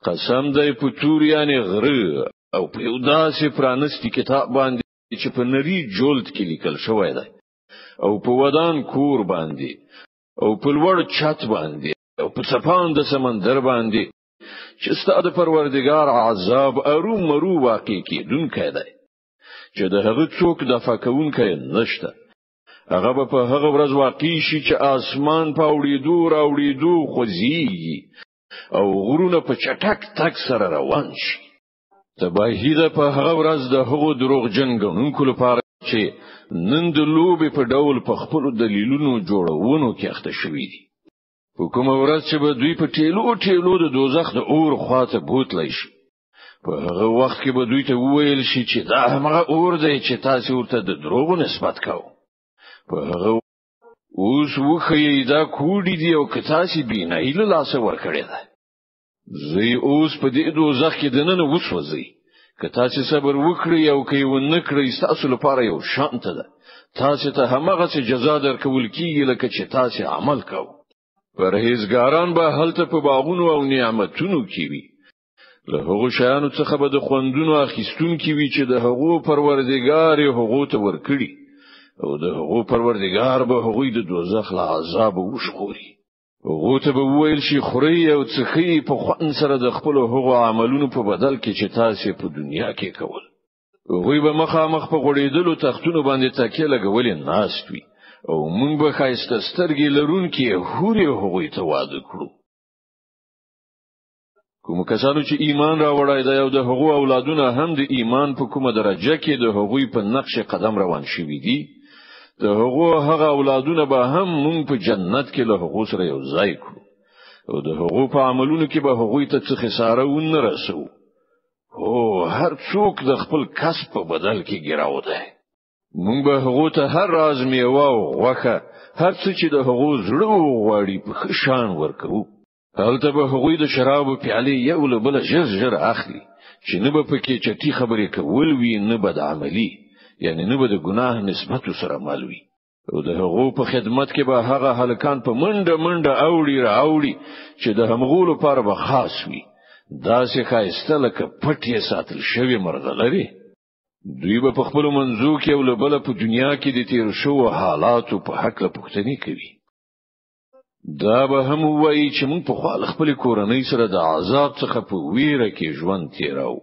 قسم دی په تور یعنی غره او په یو داسې پرانستی کتاب باندې چې په نری جلد کې لیکل شوی دی او په ودان کور باندې او په لوړ چت باندې او په څپان د سمندر باندې چې ستاسو پروردگار عذاب مرو واقع کیدونکی دی چې د هغه څوک د فکونکي نشته هغه په هغه ورځ واقع شي چې اسمان په اوریدو خوځي او غرونه په چټک تک سره روان شي تباهی ده په هغه ورځ د هغو دروغجن ګڼونکو لپاره چې نن د لوبې په ډول په خپل دلیلونو جوړونو کې اخته شوي دي په کومه ورځ چې به دوی په ټیلو د دوزخ د اور خواته بوتلی شي په هغه وخت کې به دوی ته وویل شي چې دا هغه اور دی چې تاسو ورته د دروغو نسبت کوئ په هغه اوس وخی دا کوډی دی او کتاسي بینای له لاسه ورکړی دی زی اوس په دې دوزخ کې دننه وسوځي کتاسي صبر وکړي او کوي ونکړي تاسو لپاره یو شانت ده تاسو ته همغه څه جزا درکول کیږي لکه چې تاسو عمل کوئ پرهیزګاران به هلته په باغونو او نعمتونو کې وي له هغو شیانو څخه به د خوندونو اخیستون کې وي چې د هغو پروردګار هغو ته ورکړي او د هغو پروردگار به هغوی د دوزخ له عذاب وشخوري هغه ته به ویل شي خوري او څخي په خوان سره د خپل هغو عملونو په بدل کې چې تاسو په دنیا کې کول هغوی به مخامخ په غړېدلو تختونو باندې تکیه لګولې ناست وي او موږ به خایسته سترګې لرونکي هوري هغوی ته واده کړو کوم کسانو چې ایمان راوړای دی او د هغو اولادونه هم د ایمان په کومه درجه کې د هغوی په نقش قدم روان شوي دي د هغه اولادونه به هم مونږ په جنت کې له هغو سره یو ځای کړو او د هغو په عملونو کې به هغوی ته څه خساره ونه رسو او هر څوک د خپل کسب په بدل کې ګراو دی مونږ به هغو ته هر راز میوه او غوښه هر څه چې د هغو زړه غواړي په خشان ورکو هلته به هغوی د شرابو پیالې یو له بل ژر اخلي چې نه به پکې چټي خبرې کول وي نه به د عملی یعنی نه به د ګناه نسبت سره مالوي او د هغو په خدمت کې به هغه هلکان په منډه اوړي چې د همغو لپاره به خاص وي دا څه خایسته لکه پټي ساتل شوی مرغلري دوی به په خپل منځو کې او له بل په دنیا کې د تیر شو حالاتو په حق له پوښتنې کوي دا به هم وایي چې موږ په خپل کورنۍ سره د عذاب څخه په ویره کې ژوند تیراو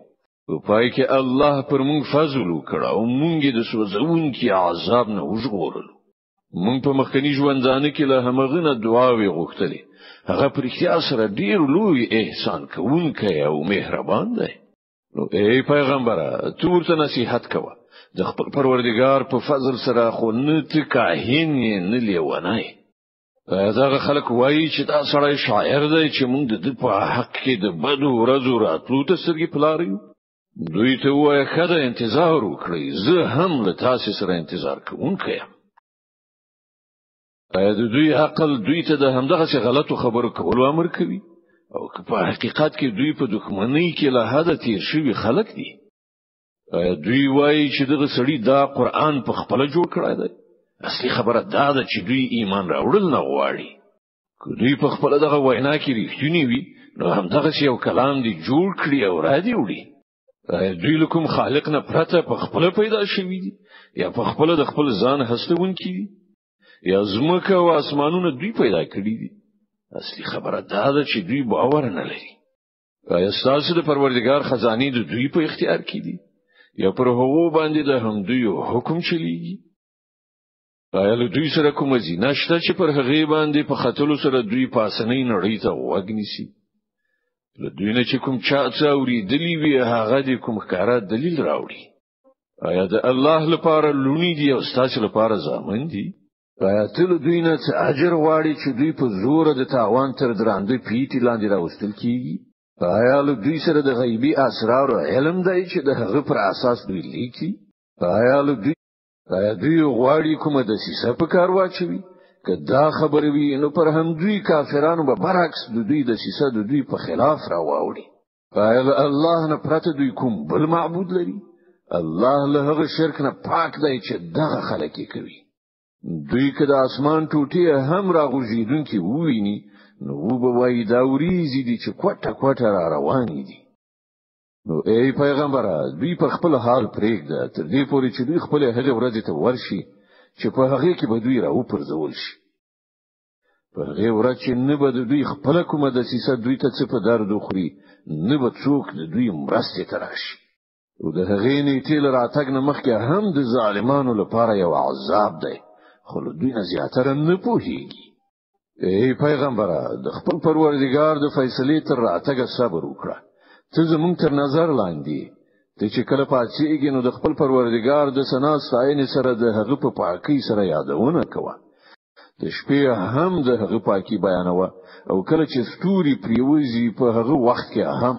په پای کې الله پر موږ فضل وکړ او موږ د سوځونکي عذاب نه وژغورلو موږ په مخکنی ژوندانه کې له همغه نه دعاوې غوښتلې هغه پر اختیار سره ډیر لوی احسان کوونکی او مهربان دی نو ای پیغمبره تور ته نصیحت کوه د خپل پروردگار په فضل سره خو نه تکاهین نه لیونای دا خلک وایي چې دا سړی شاعر دی چې موږ د په حق کې د بدو ورځو راتلو ته سرګي پلاریو دوی ته وایي خدای انتظار وکړي زه هم له تاسو سره انتظار کوم یم د دوی عقل دوی ته د همدغه غلطو خبرو کولو امر کوي او په حقیقت کې دوی په دښمنۍ کې له حد تیر شوی خلک دي دوی وایي چې دغه سړی دا قرآن په خپل جوړ کړی دی اصلي خبره دا ده چې دوی ایمان راوړل نه غواړي که دوی په خپل دغه وینا کې ریښتونی وي نو همدغه یو کلام دی جوړ کړی او را دی وړي دوی لکم خالق نه پرته په خپل پیدا شوی دي یا په خپل د خپل ځان هستونکي دي یا زمکه او اسمانونه دوی پیدا کړی دي اصلي خبره دا ده چې دوی باور نه لري یا ستاسو د پروردگار خزانه د دوی په اختیار کې دي یا پر هغه باندې د هم دوی حکم چلیږي له دوی سره کوم زینه شته چې پر هغه باندې په خطلو سره دوی پاسنۍ نړۍ ته وګنيسي له دوی نه چې کوم چا څاوري دلی وی هغه د کوم ښکارا دلیل راوړي آیا د الله لپاره لونی دی او ستاسو لپاره ځامن دي آیا ته دوی نه څه اجر غواړي چې دوی په زور د تاوان تر درانده پیټی لاندې راوستل کیږي آیا له دوی سره د غیبی اسرار علم دی چې د هغه پر اساس دوی لیکي آیا دوی غواړي کومه د سیسه په کار واچوي که دا خبره وي نو پر هم دوی کافرانو به برعکس د دوی د سیسه د دوی په خلاف راوړي آیا الله نه پرته دوی کوم بل معبود لري الله له هغه شرک نه پاک دی چې دغه خلک کوي دوی که د اسمان ټوټې هم راغورځیدونکي وویني نو به وای دا وریځې دي چې کوټه کوټه را روانې دي. نو ای پیغمبره دوی په خپل حال پرېږده تر دې پورې چې دوی خپل هغه ورځ ته ورشي چې په هغه کې به دوی راو پرځول شي. په هغه ورځ چې نه به دوی خپل کومه د سیاست دوی ته څه په درد خوري نه به څوک د دوی مرسته تراشي. او د هغې نیټې راتګ نه مخکې هم د ظالمانو لپاره یو عذاب دی خو دوی نه زیاتره نه پوهیږي. ای پیغمبره د خپل پروردګار د فیصلې تر راتګ صبر وکړه. ته زمونږ تر نظر لاندې ته چې کله پاتېږي نو د خپل پروردګار د ثنا ستاینې سره د هغه په پاکۍ سره یادونه کوه. د شپې هم د هغه پاکي بیانوه او کله چې ستوري پریوزي په هغه وخت کې هم